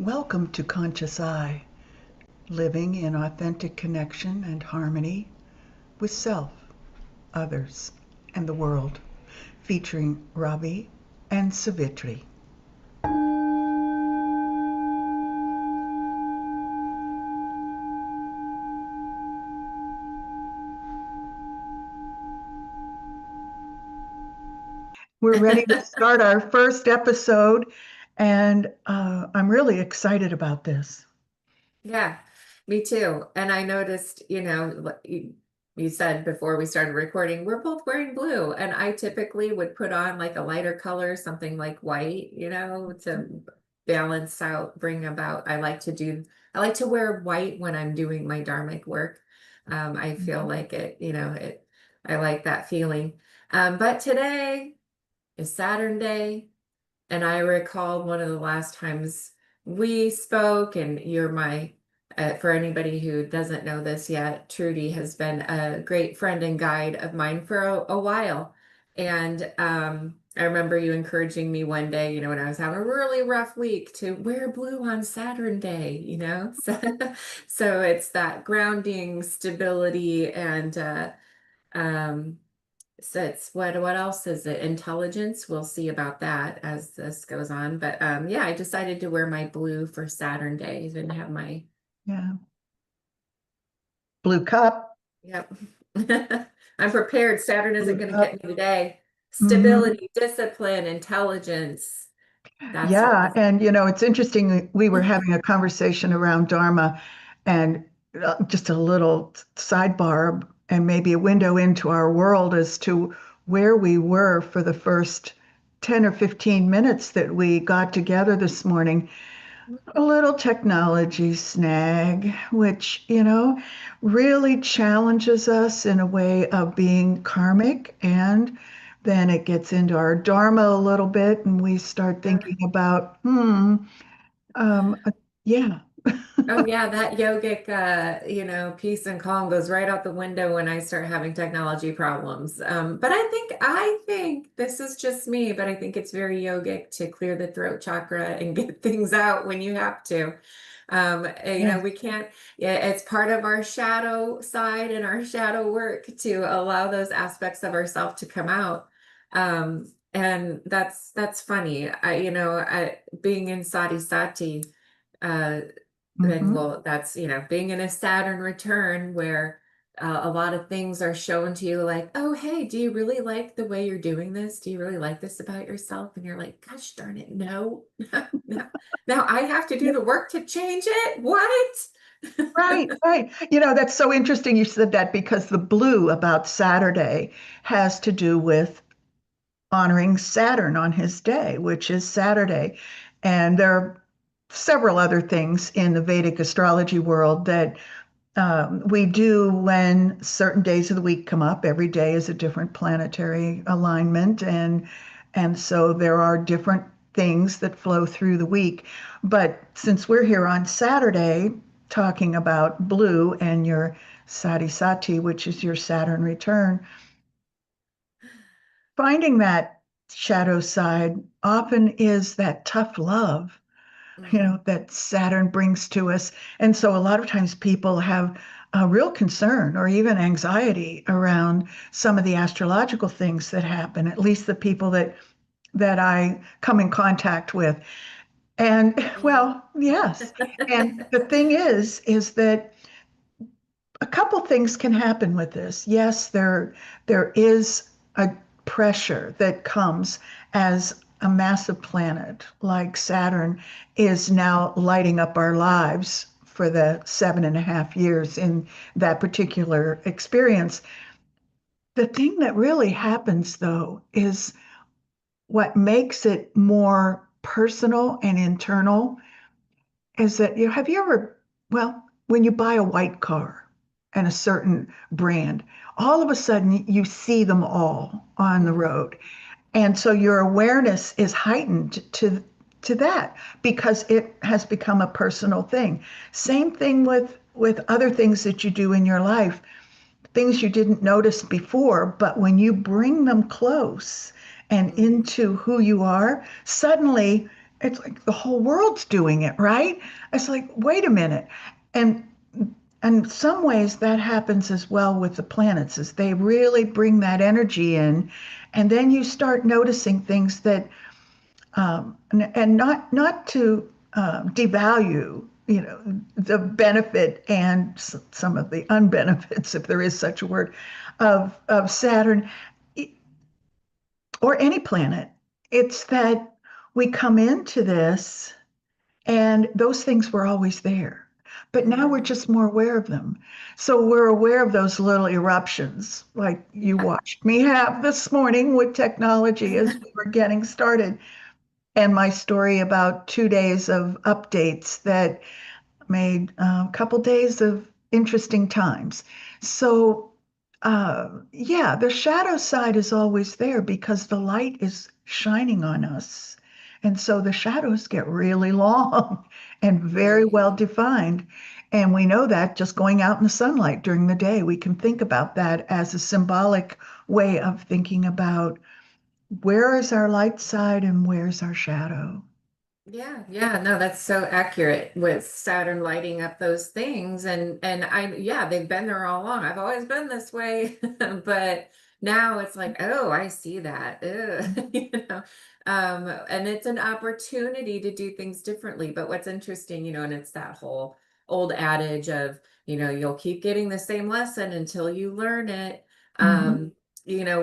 Welcome to Conscious Eye, living in authentic connection and harmony with self, others, and the world, featuring Ravi and Savitri. We're ready to start our first episode, and I'm really excited about this. Yeah, me too. And I noticed, you said before we started recording, we're both wearing blue. And I typically would put on like a lighter color, something like white, to balance out, bring about. I like to wear white when I'm doing my dharmic work. I feel like I like that feeling. But today is Saturn Day. And I recall one of the last times we spoke, and for anybody who doesn't know this yet, Trudy has been a great friend and guide of mine for a while. And I remember you encouraging me one day, when I was having a really rough week, to wear blue on Saturn Day. So it's that grounding, stability, and um, so it's what else is it? Intelligence. We'll see about that as this goes on. But yeah, I decided to wear my blue for Saturn Day and have my Yeah. Blue cup. yep. I'm prepared. Saturn isn't Blue going to cup. get me today. Mhm. Stability, discipline, intelligence. That's what Yeah, this. and it's interesting. We were having a conversation around Dharma, and just a little sidebar, and maybe a window into our world as to where we were for the first 10 or 15 minutes that we got together this morning. A little technology snag, which, really challenges us in a way of being karmic. And then it gets into our dharma a little bit, and we start thinking about, uh, yeah. Oh yeah, that yogic, peace and calm goes right out the window when I start having technology problems. But I think this is just me, but I think it's very yogic to clear the throat chakra and get things out when you have to. Yes. We can't, yeah, it's part of our shadow side and our shadow work to allow those aspects of ourself to come out. And that's funny. Being in Sati Sati, uh, and Hmm. well, that's, being in a Saturn return where a lot of things are shown to you like, oh, hey, do you really like the way you're doing this? Do you really like this about yourself? And you're like, gosh darn it, no, no. Now I have to do Yeah, the work to change it. What? right, right. That's so interesting you said that because the blue about Saturday has to do with honoring Saturn on his day, which is Saturday. And there are several other things in the Vedic astrology world that we do when certain days of the week come up. Every day is a different planetary alignment, and so there are different things that flow through the week. But since we're here on Saturday talking about blue and your Sati Sati, which is your Saturn return, finding that shadow side often is that tough love, Mhm. that Saturn brings to us. And so a lot of times people have a real concern or even anxiety around some of the astrological things that happen, at least the people that I come in contact with. And Yeah. well, yes. And the thing is that a couple things can happen with this. Yes, there is a pressure that comes as a massive planet like Saturn is now lighting up our lives for the 7.5 years in that particular experience. The thing that really happens, though, is what makes it more personal and internal is that have you ever, well, when you buy a white car and a certain brand, all of a sudden you see them all on the Mhm. road. And so your awareness is heightened to that because it has become a personal thing. Same thing with other things that you do in your life, things you didn't notice before, but when you bring them close and Mhm. into who you are, suddenly it's like the whole world's doing it, right? It's like, wait a minute. And and some ways that happens as well with the planets, as they really bring that energy in, and then you start noticing things that, and not to devalue, the benefit and some of the unbenefits, if there is such a word, of Saturn or any planet. It's that we come into this and those things were always there. But now we're Mhm. just more aware of them. So we're aware of those little eruptions, like you Yeah. watched me have this morning with technology as we were getting started. And my story about 2 days of updates that made a couple days of interesting times. So, yeah, the shadow side is always there because the light is shining on us. And so the shadows get really long and very well Right. defined. And we know that just going out in the sunlight during the day, we can think about that as a symbolic way of thinking about where is our light side and where's our shadow. Yeah, yeah, no, that's so accurate with Saturn lighting up those things. And I, yeah, they've been there all along. I've always been this way, but now it's like, oh, I see that. Ugh, and it's an opportunity to do things differently. But what's interesting, and it's that whole old adage of, you'll keep getting the same lesson until you learn it. Mhm. Um,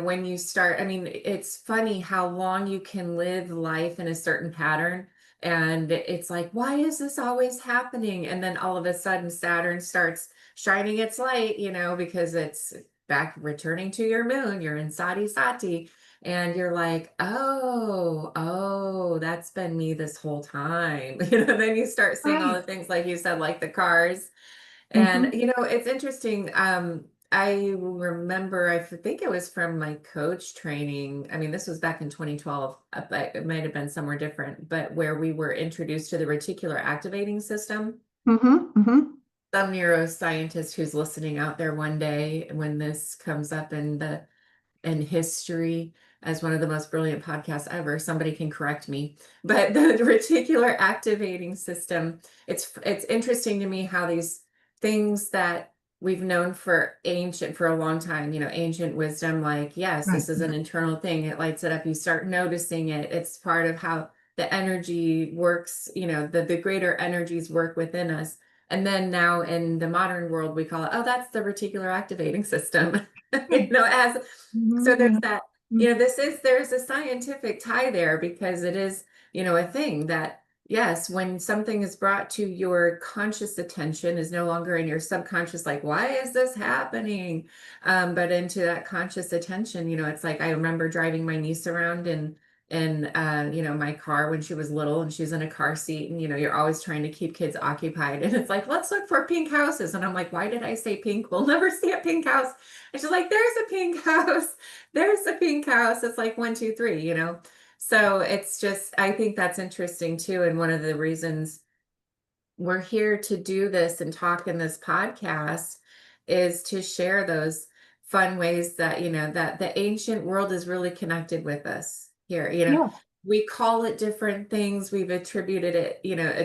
when you start, I mean, it's funny how long you can live life in a certain pattern, and it's like, why is this always happening? And then all of a sudden, Saturn starts shining its light, because it's back returning to your moon. You're in Sati Sati. And you're like, oh, that's been me this whole time. Then you start seeing all Right. the things, like you said, like the cars. And, Mhm. it's interesting. I remember, I think it was from my coach training. I mean, this was back in 2012, but it might have been somewhere different, but where we were introduced to the reticular activating system. Mhm. Mhm. Some neuroscientist who's listening out there one day when this comes up in history as one of the most brilliant podcasts ever. Somebody can correct me, but the reticular activating system, it's interesting to me how these things that we've known for a long time, ancient wisdom, like, yes, Right. this is an internal thing. It lights it up. You start noticing it. It's part of how the energy works, the greater energies work within us. And then now in the modern world, we call it, oh, that's the reticular activating system. As so Mhm. there's Yeah. that, Mm. there's a scientific tie there, because it is, a thing that, yes, when something is brought to your conscious attention, is no longer in your subconscious, like, why is this happening? But into that conscious attention, it's like, I remember driving my niece around in my car when she was little, and she's in a car seat, and you're always trying to keep kids occupied, and it's like, let's look for pink houses, and I'm like, why did I say pink? We'll never see a pink house. And she's like, there's a pink house. There's a pink house. It's like one, two, three. So it's just, I think that's interesting too. And one of the reasons we're here to do this and talk in this podcast is to share those fun ways that, that the ancient world is really connected with us here. Yeah. We call it different things. We've attributed it,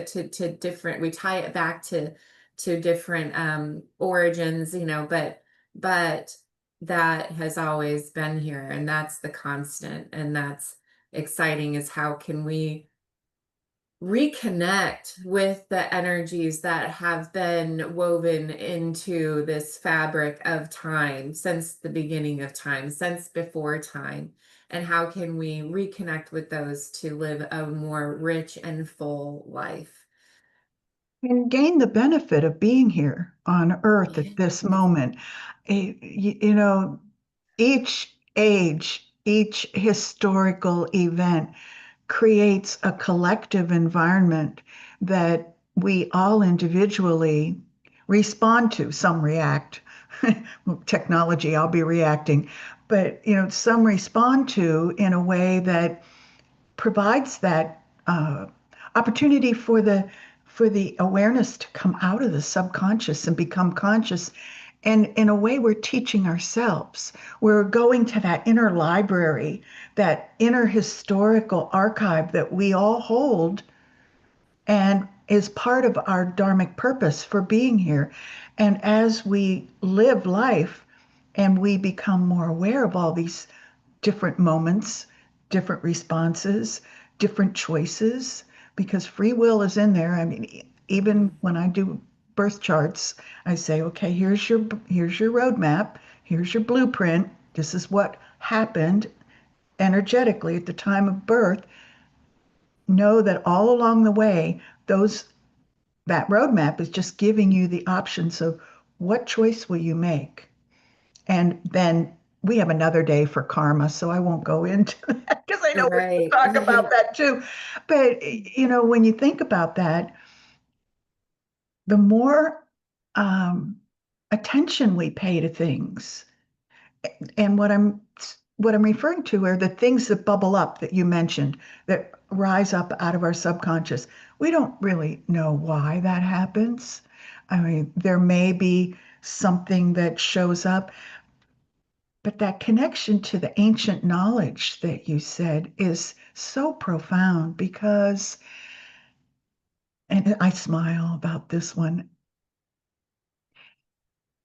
to different, we tie it back to different origins, but that has always been here, and that's the constant, and that's exciting, is how can we reconnect with the energies that have been woven into this fabric of time since the beginning of time, since before time, and how can we reconnect with those to live a more rich and full life? And gain the benefit of being here on Earth at this Yes. moment. Each age, each historical event creates a collective environment that we all individually respond to. Some react. Technology, I'll be reacting, but some respond to in a way that provides that opportunity for the awareness to come out of the subconscious and become conscious, And in a way, we're teaching ourselves. We're going to that inner library, that inner historical archive that we all hold and is part of our dharmic purpose for being here. And as we live life and we become more aware of all these different moments, different responses, different choices, because free will is in there. I mean, even Mhm. when I do birth charts, I say, okay, here's your roadmap, here's your blueprint. This is what happened energetically at the time of birth. Know that all along the way, those that roadmap is just giving you the options of what choice will you make. And then we have another day for karma, so I won't go into that because I know we're going to Right. talk about that too. But, when you think about that, the more um, attention we pay to things, and what I'm referring to are the things that bubble up that you mentioned that rise up out of our subconscious. We don't really know why that happens. I mean, there may be something that shows up, but that connection to the ancient knowledge that you said is so profound because, and I smile about this one,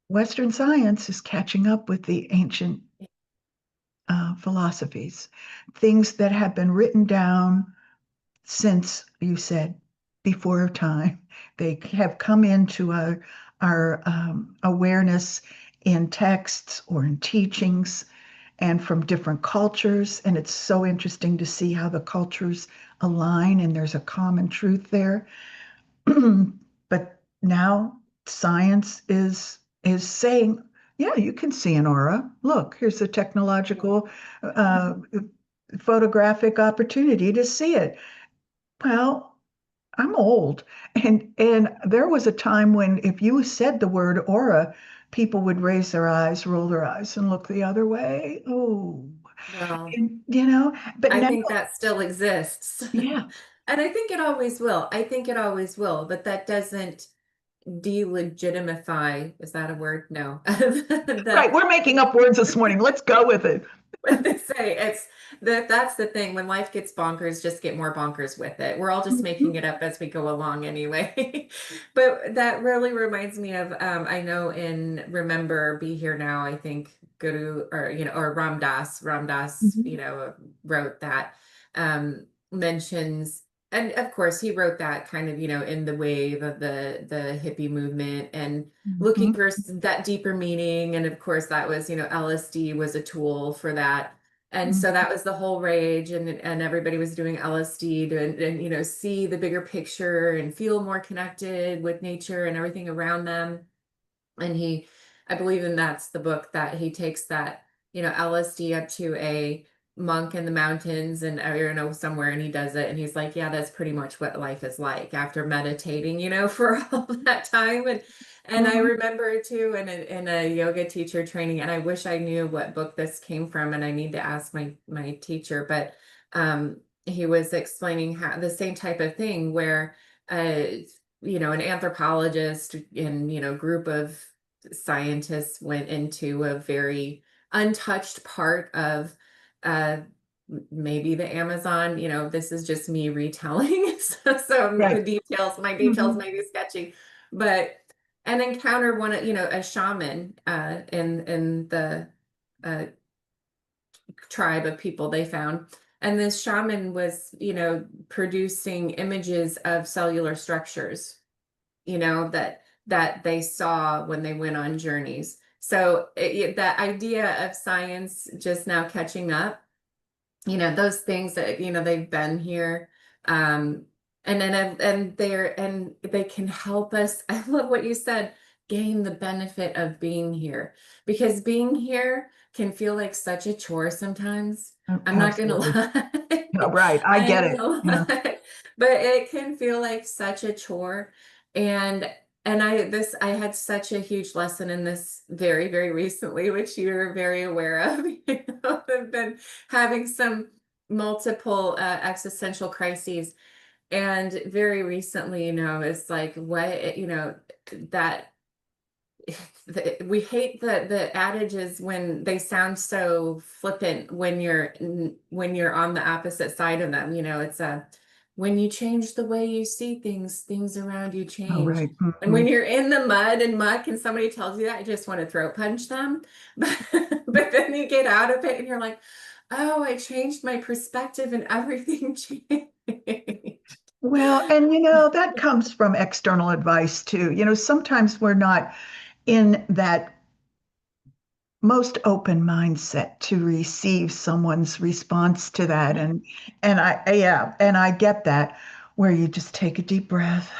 Western science is catching up with the ancient philosophies, things that have been written down since you said before time. They have come into our awareness in texts or in teachings and from different cultures. And it's so interesting to see how the cultures align and there's a common truth there. But now science is saying, yeah, you can see an aura. Look, here's a technological uh, photographic opportunity to see it. Well, I'm old, and there was a time when if you said the word aura, people would raise their eyes, roll their eyes, and look the other way. Oh, Well, and, but I now, think that still exists. yeah, And I think it always will. I think it always will, but that doesn't delegitimify, is that a word? No. The right. We're making up words this morning. Let's go with it. what they say, it's that's the thing. When life gets bonkers, just get more bonkers with it. We're all just making Mhm, it up as we go along anyway. But that really reminds me of I know in Remember Be Here Now, I think Guru or or Ramdas, mhm, wrote that, mentions, and of course he wrote that kind of, in the wave of the hippie movement and looking mhm, for that deeper meaning. And of course, that was, LSD was a tool for that. And mhm, so that was the whole rage, and everybody was doing LSD to and see the bigger picture and feel more connected with nature and everything around them. And I believe in that's the book that he takes that, LSD up to a monk in the mountains and somewhere, and he does it and he's like, yeah, that's pretty much what life is like after meditating, for all that time. And I mhm. remember too in a yoga teacher training, and I wish I knew what book this came from, and I need to ask my teacher, but he was explaining how the same type of thing where an anthropologist and group of scientists went into a very untouched part of uh maybe the Amazon. This is just me retelling. So Right. my details Mhm, may be sketchy, but and encountered one of a shaman in the uh tribe of people they found. And this shaman was, producing images of cellular structures, that they saw when they went on journeys. So that idea of science just now catching up, those things that, they've been here. Um, and they can help us. I love what you said, gain the benefit of being here, because being here can feel like such a chore sometimes. I'm not gonna absolutely. lie. Yeah, right. I I get ain't it. gonna Yeah. lie. But it can feel like such a chore. And I had such a huge lesson in this very, very recently, which you're very aware of. I've been having some multiple existential crises, and very recently, it's like what that we hate the adages when they sound so flippant when you're on the opposite side of them. You know, it's a when you change the way you see things, things around you Oh, change. right. And when you're in the mud and muck and somebody tells you that, I just want to throat punch them. But then you get out of it and you're like, oh, I changed my perspective and everything changed. Well, and that comes from external advice too. Sometimes we're not in that most open mindset to receive someone's response to that. And I get that, where you just take a deep breath.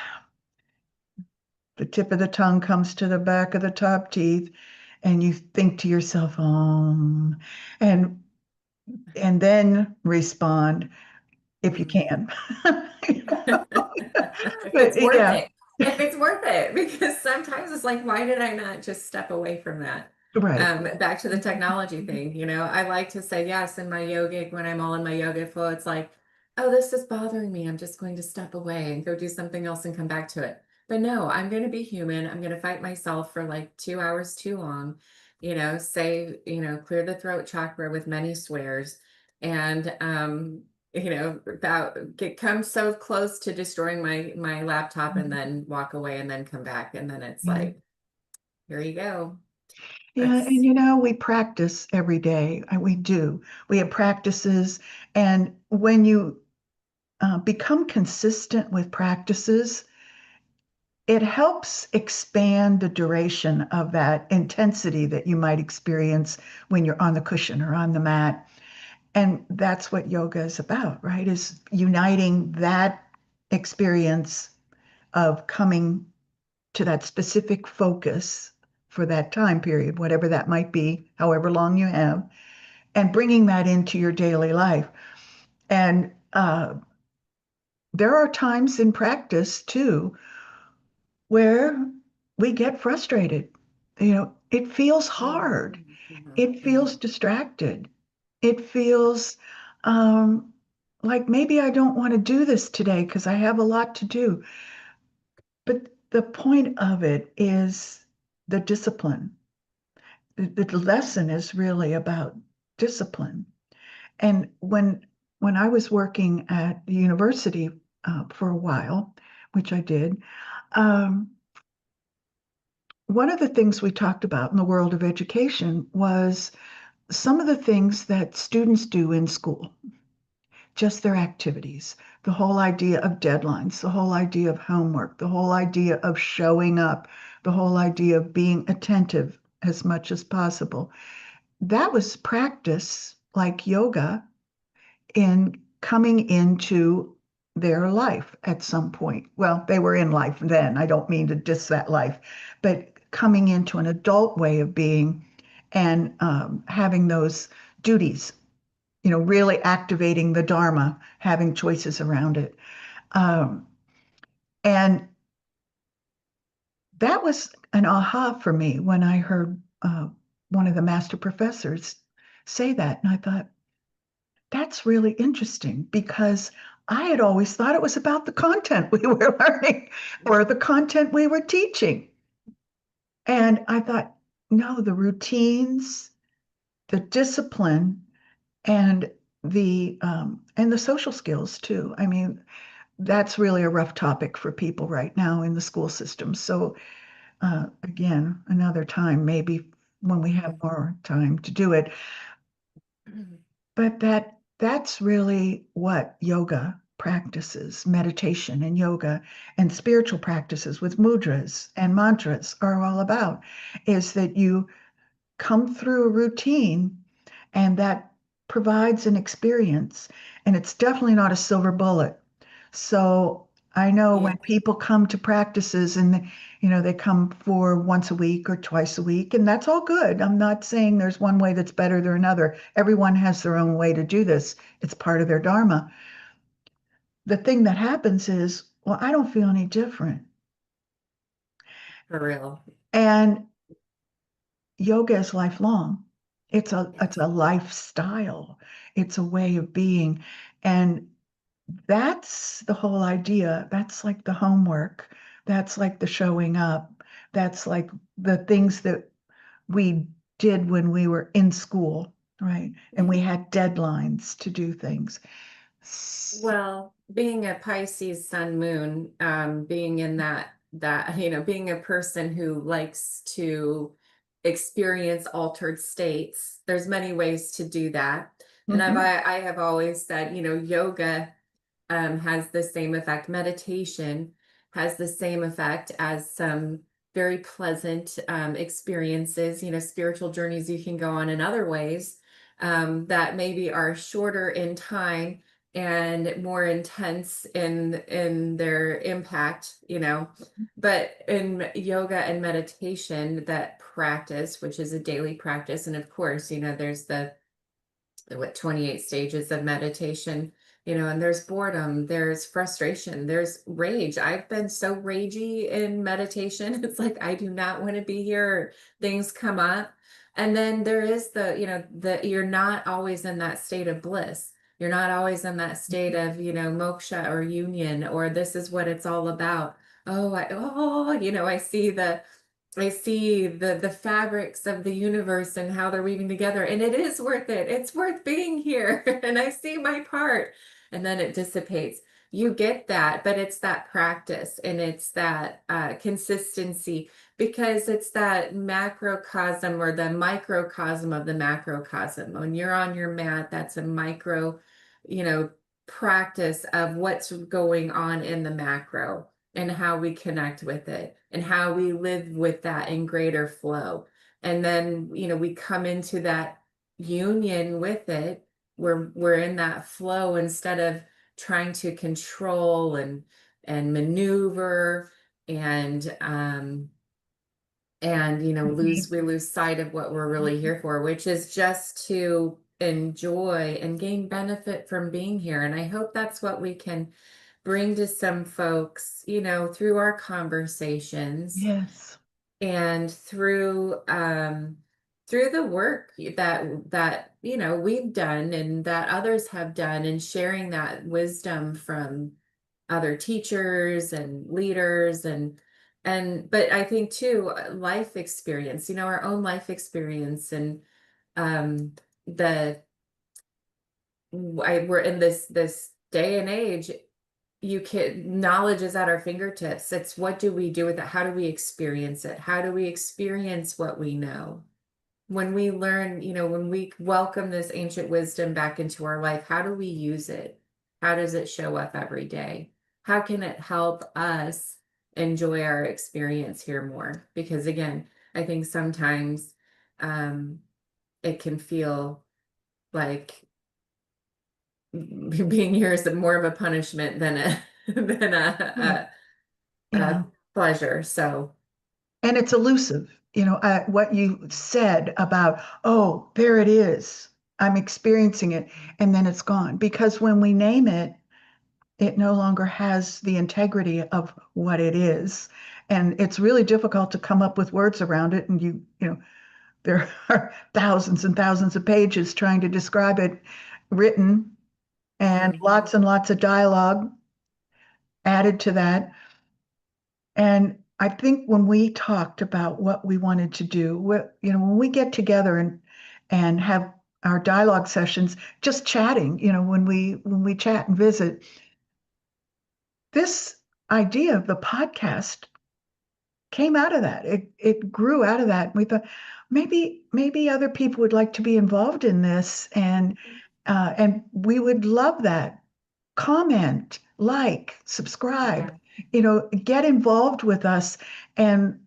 The tip of the tongue comes to the back of the top teeth, and you think to yourself, and and then respond if you can. If it's But worth yeah, it. If it's worth it, because sometimes it's like, why did I not just step away from that? right. Back to the technology thing, I like to say yes in my yogic when I'm all in my yoga flow. It's like, oh, this is bothering me. I'm just going to step away and go do something else and come back to it. But no, I'm going to be human. I'm going to fight myself for like 2 hours too long, clear the throat chakra with many swears. And about get come so close to destroying my laptop and then walk away and then come back. And then it's Yeah. like, here you go. Yeah, and That's we practice every day. We do. We have practices, and when you become consistent with practices, it helps expand the duration of that intensity that you might experience when you're on the cushion or on the mat. And that's what yoga is about, right? Is uniting that experience of coming to that specific focus for that time period, whatever that might be, however long you have, and bringing that into your daily life. And there are times in practice too where we get frustrated. It feels hard. Mhm, mhm, It feels mhm. distracted. It feels like maybe I don't want to do this today because I have a lot to do. But the point of it is the discipline. The lesson is really about discipline. And when I was working at the university for a while, which I did, um, one of the things we talked about in the world of education was some of the things that students do in school, just their activities, the whole idea of deadlines, the whole idea of homework, the whole idea of showing up, the whole idea of being attentive as much as possible. That was practice like yoga in coming into their life at some point. Well, they were in life then. I don't mean to diss that life, but coming into an adult way of being and having those duties, really activating the Dharma, having choices around it. Um, and that was an aha for me when I heard one of the master professors say that. And I thought, that's really interesting because I had always thought it was about the content we were learning or the content we were teaching. And I thought, no, the routines, the discipline, and the social skills too. I mean, that's really a rough topic for people right now in the school system. So again, another time, maybe when we have more time to do it. Mhm. But that's really what yoga practices, meditation and yoga and spiritual practices with mudras and mantras are all about, is that you come through a routine and that provides an experience. And it's definitely not a silver bullet. So I know Yeah, when people come to practices and they come for once a week or twice a week, and that's all good. I'm not saying there's one way that's better than another. Everyone has their own way to do this. It's part of their dharma. The thing that happens is, well, I don't feel any different. for real. And yoga is lifelong. It's Yes. a lifestyle. It's a way of being. And that's the whole idea. That's like the homework. That's like the showing up. That's like the things that we did when we were in school, right? And we had deadlines to do things. Well, being a Pisces sun moon, being in that, being a person who likes to experience altered states, there's many ways to do that. And Mhm. I have always said, yoga has the same effect. Meditation has the same effect as some very pleasant experiences, spiritual journeys you can go on in other ways that maybe are shorter in time and more intense in their impact. But in yoga and meditation, that practice, which is a daily practice, and of course, there's the 28 stages of meditation, and there's boredom, there's frustration, there's rage. I've been so ragey in meditation. It's like I do not want to be here. Things come up. And then there is the you're not always in that state of bliss. You're not always in that state of, moksha or union, or this is what it's all about. I see the fabrics of the universe and how they're weaving together, and it is worth it. It's worth being here. And I see my part. And then it dissipates. You get that, but it's that practice and it's that consistency, because it's that macrocosm or the microcosm of the macrocosm. When you're on your mat, that's a micro, you know, practice of what's going on in the macro and how we connect with it and how we live with that in greater flow. And then, we come into that union with it. We're in that flow instead of trying to control and maneuver and Mhm. we lose sight of what we're really here for, which is just to enjoy and gain benefit from being here. And I hope that's what we can bring to some folks, through our conversations Yes. and through the work that we've done and that others have done, and sharing that wisdom from other teachers and leaders and but I think too life experience, our own life experience and um the we're in this day and age. You can Knowledge is at our fingertips. It's what do we do with it? How do we experience it? How do we experience what we know? When we learn, when we welcome this ancient wisdom back into our life, how do we use it? How does it show up every day? How can it help us enjoy our experience here more? Because again, I think sometimes um, it can feel like being here is more of a punishment than a than Yeah. a Yeah. pleasure. So And it's elusive. What you said about, oh, there it is. I'm experiencing it. And then it's gone. Because when we name it, it no longer has the integrity of what it is. And it's really difficult to come up with words around it. And there are thousands and thousands of pages trying to describe it written, mhm. and lots of dialogue added to that. And I think when we talked about what we wanted to do, when we get together and have our dialogue sessions, just chatting, when we chat and visit, this idea of the podcast came out of that. It grew out of that. We thought maybe other people would like to be involved in this, and we would love that. Comment, like, subscribe, Yeah. get involved with us. And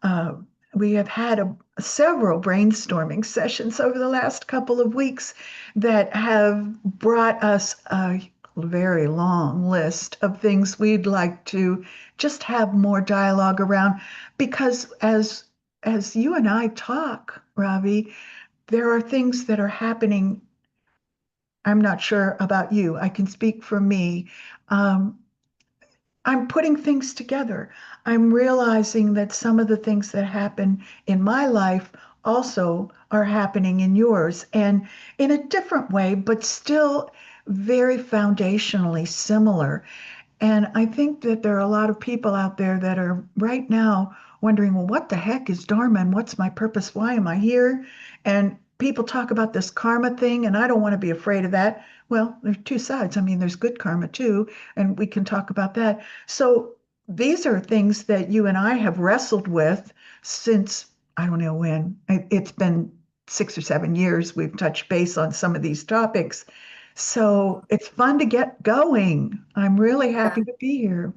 uh, we have had several brainstorming sessions over the last couple of weeks that have brought us a very long list of things we'd like to just have more dialogue around. Because as you and I talk, Ravi, there are things that are happening. I'm not sure about you. I can speak for me. Um, I'm putting things together. I'm realizing that some of the things that happen in my life also are happening in yours, and in a different way, but still very foundationally similar. And I think that there are a lot of people out there that are right now wondering, well, what the heck is Dharma and what's my purpose? Why am I here? And people talk about this karma thing, and I don't want to be afraid of that. Well, there's two sides. I mean, there's good karma too, and we can talk about that. So these are things that you and I have wrestled with since I don't know when. It's been 6 or 7 years we've touched base on some of these topics. So it's fun to get going. I'm really happy to be here.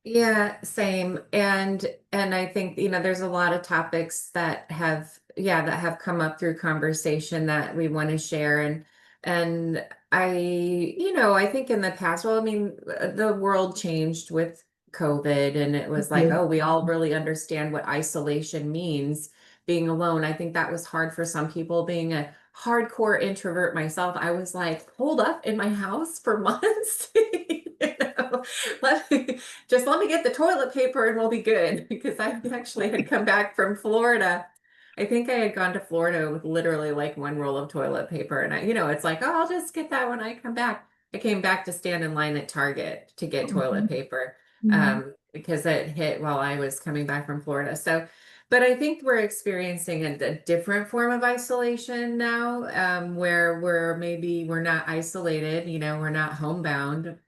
Yeah, same. And I think, there's a lot of topics that have come up through conversation that we want to share. And I think in the past, well, I mean, the world changed with COVID, and it was It like, did. oh, we all really understand what isolation means, being alone. I think that was hard for some people. Being a hardcore introvert myself, I was like holed up in my house for months. You know? Let me, just let me get the toilet paper and we'll be good, because I actually had come back from Florida. I think I had gone to Florida with literally like one roll of toilet paper. And it's like, oh, I'll just get that when I come back. I came back to stand in line at Target to get toilet Mhm. paper, Yeah. because it hit while I was coming back from Florida. So, but I think we're experiencing a different form of isolation now, where we're not isolated, we're not homebound,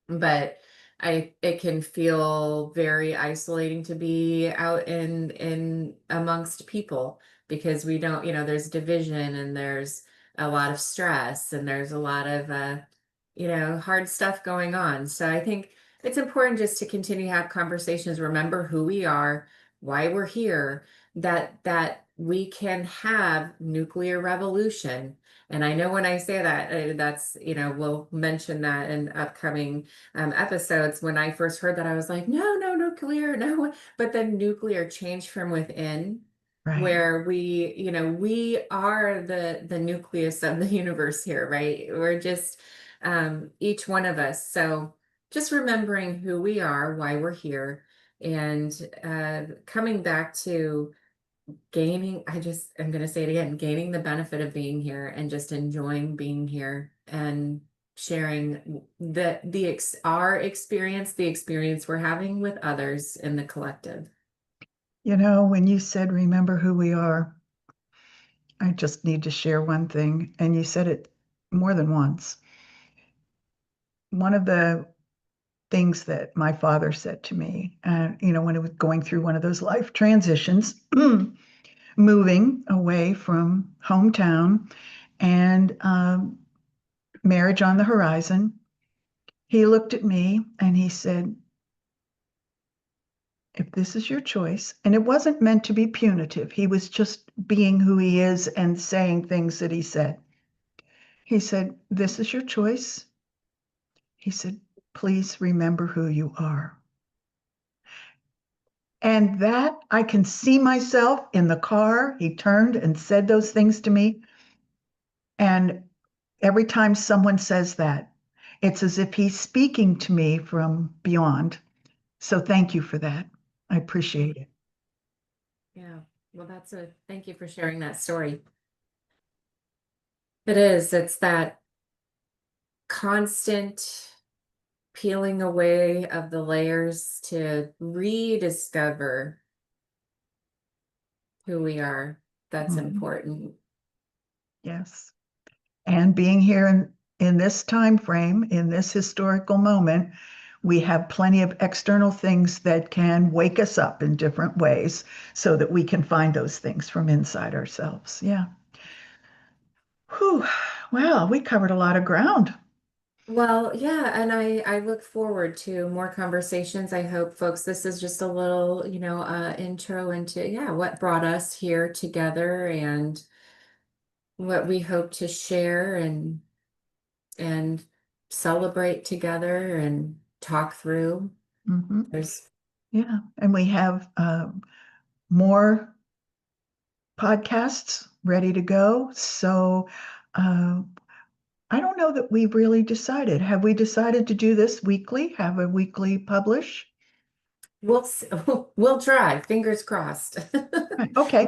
but it can feel very isolating to be out in amongst people, because we don't, there's division, and there's a lot of stress, and there's a lot of hard stuff going on. So I think it's important just to continue to have conversations, remember who we are, why we're here, that we can have nuclear revolution. And I know when I say that, that's, we'll mention that in upcoming episodes. When I first heard that, I was like, no, no, nuclear, no. But then nuclear changed from within, Right. where we are the nucleus of the universe here, right? We're just each one of us. So just remembering who we are, why we're here, and coming back to gaining, I'm going to say it again, gaining the benefit of being here, and just enjoying being here, and sharing our experience, the experience we're having with others in the collective. When you said, remember who we are, I just need to share one thing. And you said it more than once. One of the things that my father said to me, when I was going through one of those life transitions, moving away from hometown and marriage on the horizon, he looked at me and he said, if this is your choice, and it wasn't meant to be punitive, he was just being who he is and saying things that he said. He said, this is your choice. He said, please remember who you are. And that I can see myself in the car. He turned and said those things to me. And every time someone says that, it's as if he's speaking to me from beyond. So thank you for that. I appreciate it. Yeah. Well, thank you for sharing that story. It's that constant peeling away of the layers to rediscover who we are. That's Mhm. important. Yes. And being here in this time frame, in this historical moment, we have plenty of external things that can wake us up in different ways so that we can find those things from inside ourselves. Yeah. Whew. Well, we covered a lot of ground. Well, yeah, and I look forward to more conversations. I hope, folks, this is just a little, intro into, what brought us here together, and what we hope to share, and celebrate together, and talk through. Mhm. There's Yeah. And we have more podcasts ready to go. So uh, I don't know that we've really decided. Have we decided to do this weekly? Have a weekly publish? we'll try, fingers crossed. Right. Okay.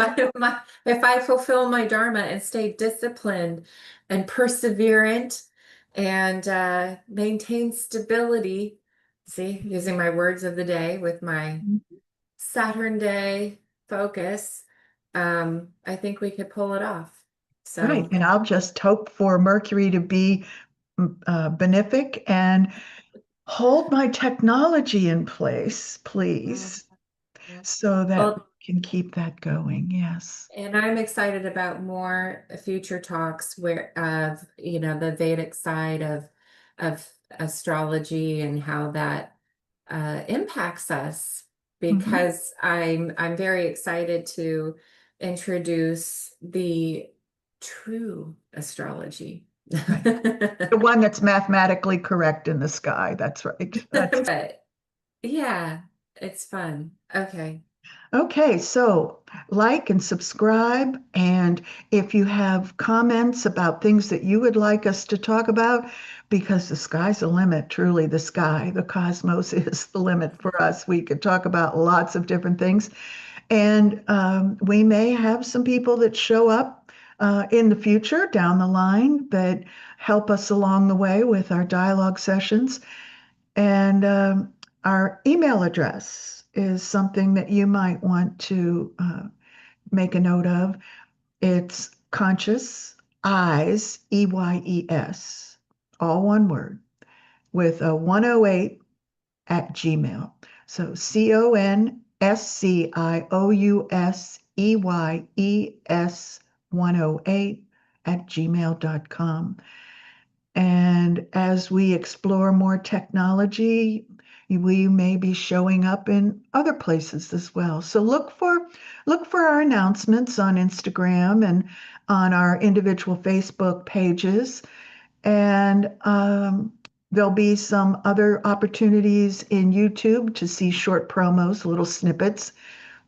If I fulfill my dharma and stay disciplined and perseverant, and maintain stability, see, using my words of the day with my Saturn day focus, I think we could pull it off. Right. So, And I'll just hope for Mercury to be benefic and hold my technology in place, mm, please, so that well, we can keep that going. Yes. and I'm excited about more future talks where of, the Vedic side of astrology and how that impacts us, Mhm. because I'm very excited to introduce the true astrology. Right. The one that's mathematically correct in the sky. That's right. That's But yeah, it's fun. Okay. okay. So like and subscribe. And if you have comments about things that you would like us to talk about, because the sky's the limit, truly the sky, the cosmos is the limit for us. We could talk about lots of different things. And we may have some people that show up in the future down the line that help us along the way with our dialogue sessions. And our email address is something that you might want to make a note of. It's conscious eyes, EYES, all one word, with a 108 at Gmail. So CONSCIOUSEYES 108 at gmail.com. And as we explore more technology, we may be showing up in other places as well. So look for our announcements on Instagram and on our individual Facebook pages. And there'll be some other opportunities in YouTube to see short promos, little snippets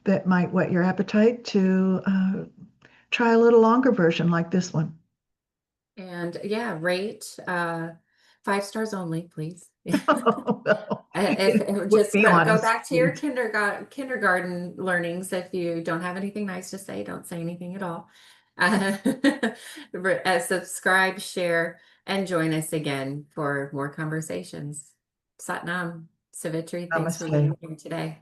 that might whet your appetite to try a little longer version like this one. And yeah, rate 5 stars only, please. Oh, no. If We'll just be go honest, back to your please. kindergarten learnings. If you don't have anything nice to say, don't say anything at all. Uh, Subscribe, share, and join us again for more conversations. Satnam, Savitri, thanks for Namaste. being here today.